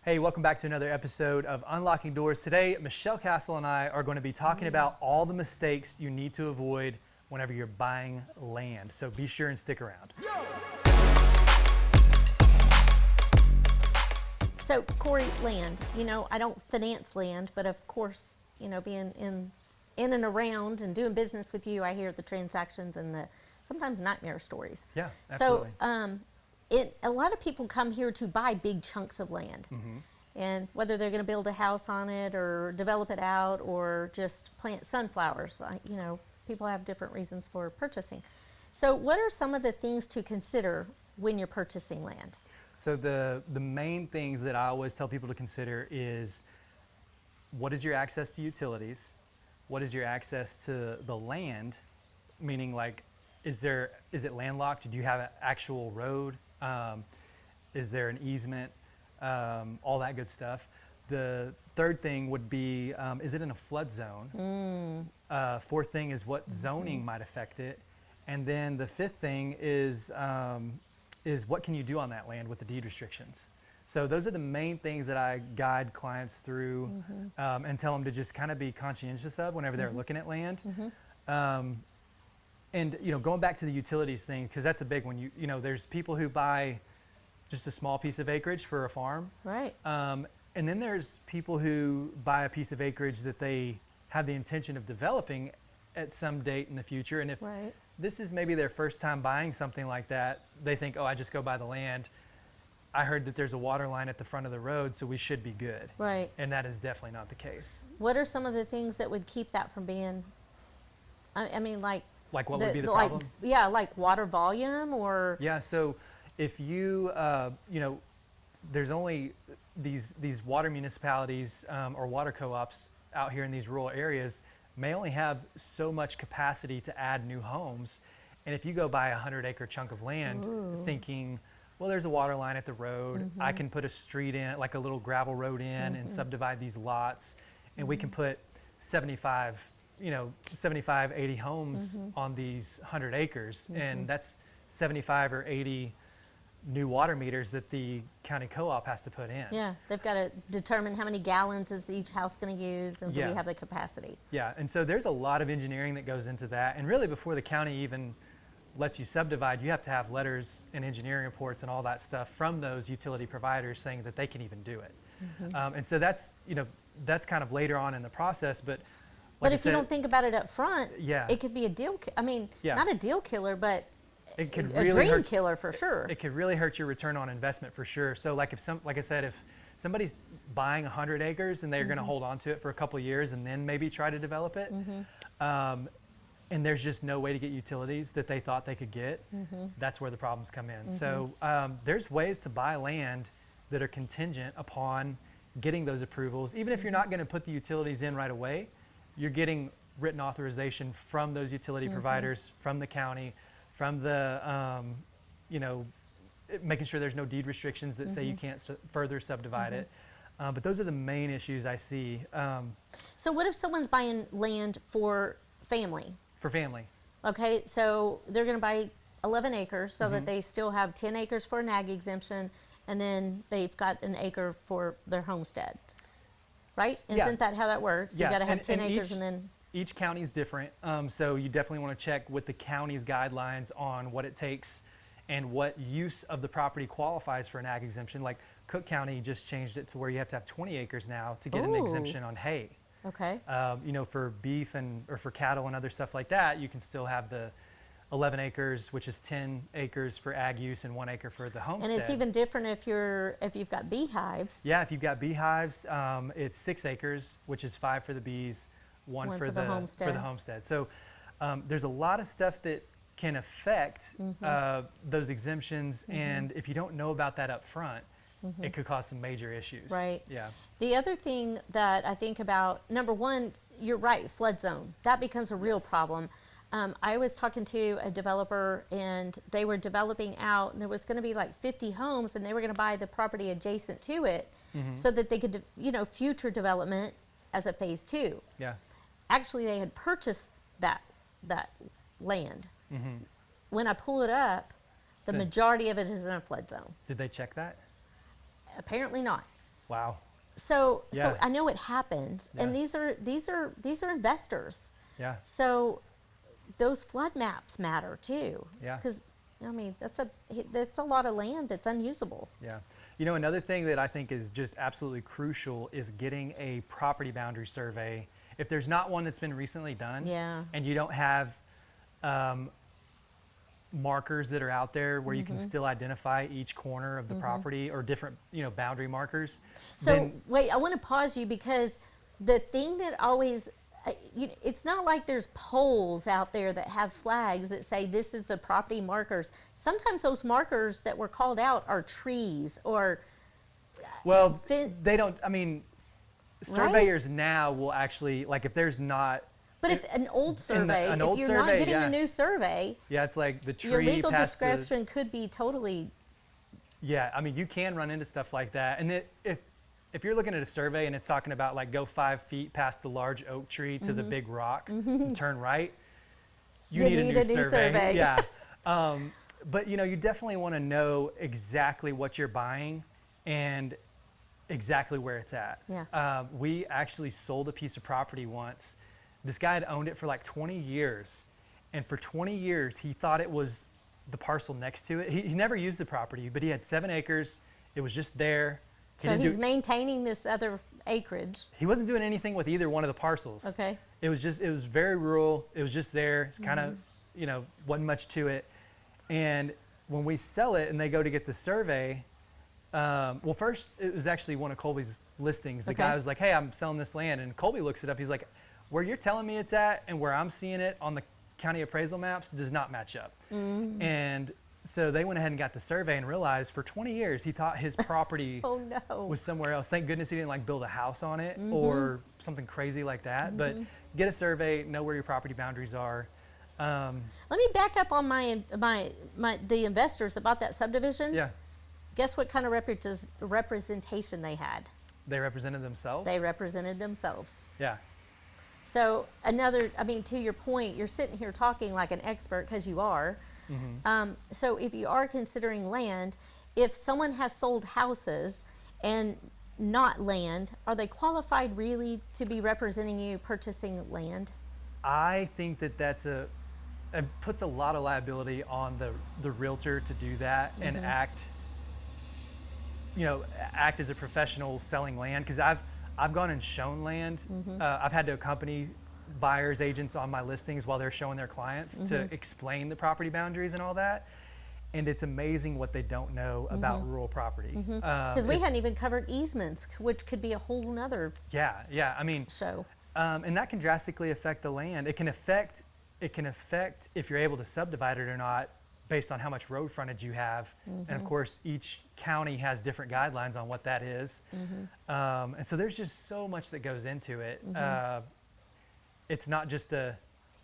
Hey, welcome back to another episode of Unlocking Doors. Today, Michelle Castle and I are going to be talking about all the mistakes you need to avoid whenever you're buying land. So be sure and stick around. So, Cory, land, I don't finance land, but of course, being in and around and doing business with you, I hear the transactions and the sometimes nightmare stories. Yeah, absolutely. So, a lot of people come here to buy big chunks of land. And whether they're going to build a house on it or develop it out or just plant sunflowers, people have different reasons for purchasing. So what are some of the things to consider when you're purchasing land? So the main things that I always tell people to consider is, what is your access to utilities? What is your access to the land? Meaning, like, is it landlocked? Do you have an actual road? Is there an easement? All that good stuff. The third thing would be, is it in a flood zone? Fourth thing is what zoning might affect it. And then the fifth thing is what can you do on that land with the deed restrictions? So those are the main things that I guide clients through and tell them to just kind of be conscientious of whenever they're looking at land. And going back to the utilities thing, because that's a big one. There's people who buy just a small piece of acreage for a farm. Right. And then there's people who buy a piece of acreage that they have the intention of developing at some date in the future. And if this is maybe their first time buying something like that, they think, oh, I just go buy the land. I heard that there's a water line at the front of the road, so we should be good. Right. And that is definitely not the case. What are some of the things that would keep that from being, like what would be the problem? Like water volume or? Yeah, so if you, there's only these water municipalities or water co-ops out here in these rural areas may only have so much capacity to add new homes. And if you go buy a 100-acre chunk of land thinking, well, there's a water line at the road, I can put a street in, like a little gravel road in and subdivide these lots, and we can put 75, 80 homes on these 100 acres, and that's 75 or 80 new water meters that the county co-op has to put in. Yeah, they've got to determine how many gallons is each house going to use and do we have the capacity. Yeah, and so there's a lot of engineering that goes into that, and really before the county even lets you subdivide, you have to have letters and engineering reports and all that stuff from those utility providers saying that they can even do it. And so that's kind of later on in the process, but if you don't think about it up front, yeah, it could be a deal. Not a deal killer, but it could a really dream killer for sure. It could really hurt your return on investment for sure. So like I said, if somebody's buying 100 acres and they're going to hold on to it for a couple of years and then maybe try to develop it, and there's just no way to get utilities that they thought they could get, that's where the problems come in. So there's ways to buy land that are contingent upon getting those approvals. Even if you're not going to put the utilities in right away, you're getting written authorization from those utility providers, from the county, from the, making sure there's no deed restrictions that say you can't further subdivide it. But those are the main issues I see. So what if someone's buying land for family? For family. Okay, so they're going to buy 11 acres so that they still have 10 acres for an ag exemption, and then they've got an acre for their homestead, right? Isn't that how that works? Yeah. You got to have 10 acres and then... Each county is different, so you definitely want to check with the county's guidelines on what it takes and what use of the property qualifies for an ag exemption. Like Cook County just changed it to where you have to have 20 acres now to get an exemption on hay. Okay. For beef or for cattle and other stuff like that, you can still have the 11 acres, which is 10 acres for ag use and 1 acre for the homestead. And it's even different if you've got beehives. Yeah, if you've got beehives, it's 6 acres, which is 5 for the bees, one for the homestead. So there's a lot of stuff that can affect those exemptions, and if you don't know about that up front, it could cause some major issues. Right. Yeah. The other thing that I think about, number one, you're right, flood zone. That becomes a real problem. I was talking to a developer, and they were developing out, and there was going to be like 50 homes, and they were going to buy the property adjacent to it so that they could, future development as a phase 2. Yeah. Actually, they had purchased that land. When I pull it up, the majority of it is in a flood zone. Did they check that? Apparently not. Wow. So Yeah. I know it happens, and Yeah. these are investors. Yeah. So those flood maps matter too. Yeah. Because I mean that's a lot of land that's unusable. Yeah. You know, another thing that I think is just absolutely crucial is getting a property boundary survey. If there's not one that's been recently done, Yeah. and you don't have markers that are out there where you can still identify each corner of the property or different, boundary markers. So then, wait, I want to pause you because the thing that always it's not like there's poles out there that have flags that say this is the property markers. Sometimes those markers that were called out are trees or well, fin- they don't, I mean, surveyors now will actually, like if there's not, but if an old survey, an if old you're survey, not getting yeah. a new survey, yeah, it's like the tree your legal past the, description could be totally yeah, I mean, you can run into stuff like that. And if you're looking at a survey and it's talking about like go 5 feet past the large oak tree to the big rock and turn right, you need a new survey. Yeah. But you definitely want to know exactly what you're buying and exactly where it's at. Yeah. We actually sold a piece of property once. This guy had owned it for like 20 years. And for 20 years, he thought it was the parcel next to it. He never used the property, but he had 7 acres. It was just there. so he's maintaining this other acreage. He wasn't doing anything with either one of the parcels. Okay. It was very rural. It was just there. It's kind of, wasn't much to it. And when we sell it and they go to get the survey, well, first it was actually one of Colby's listings. The guy was like, hey, I'm selling this land. And Colby looks it up. He's like, where you're telling me it's at and where I'm seeing it on the county appraisal maps does not match up. And so they went ahead and got the survey and realized for 20 years he thought his property Oh no. was somewhere else. Thank goodness he didn't like build a house on it or something crazy like that. But get a survey, know where your property boundaries are. Let me back up on the investors about that subdivision. Yeah, Guess what kind of representation they had? they represented themselves. They represented themselves. Yeah, So to your point, you're sitting here talking like an expert because you are. So if you are considering land, if someone has sold houses and not land, are they qualified really to be representing you purchasing land? I think that's it puts a lot of liability on the realtor to do that and act as a professional selling land. Because I've gone and shown land. I've had to accompany buyers agents on my listings while they're showing their clients to explain the property boundaries and all that. And it's amazing what they don't know about rural property. Because we hadn't even covered easements, which could be a whole nother Yeah. I mean, show. and that can drastically affect the land. It can affect if you're able to subdivide it or not based on how much road frontage you have. And of course, each county has different guidelines on what that is. And so there's just so much that goes into it. It's not just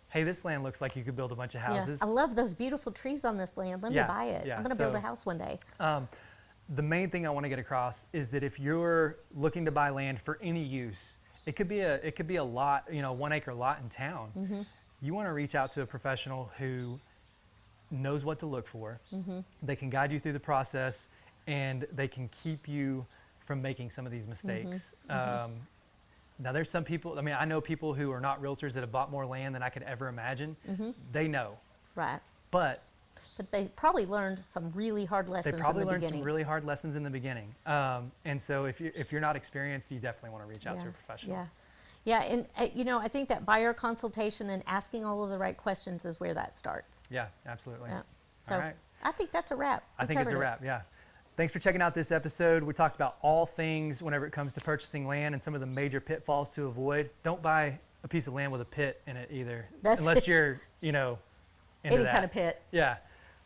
hey, this land looks like you could build a bunch of houses. Yeah. I love those beautiful trees on this land. Let me buy it. Yeah, I'm going to build a house one day. The main thing I want to get across is that if you're looking to buy land for any use, it could be a lot, 1 acre lot in town. You want to reach out to a professional who knows what to look for. They can guide you through the process, and they can keep you from making some of these mistakes. Now, there's some people, I know people who are not realtors that have bought more land than I could ever imagine. They know. Right. But they probably learned some really hard lessons in the beginning. They probably learned some really hard lessons in the beginning. And so if you're not experienced, you definitely want to reach out to a professional. Yeah, and I think that buyer consultation and asking all of the right questions is where that starts. Yeah, absolutely. Yeah. So All right. I think that's a wrap. I think it's a wrap, yeah. Thanks for checking out this episode. We talked about all things whenever it comes to purchasing land and some of the major pitfalls to avoid. Don't buy a piece of land with a pit in it either, unless you're, into any that. kind of pit. Yeah,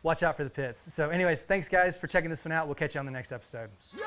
watch out for the pits. So anyways, thanks guys for checking this one out. We'll catch you on the next episode. Yo!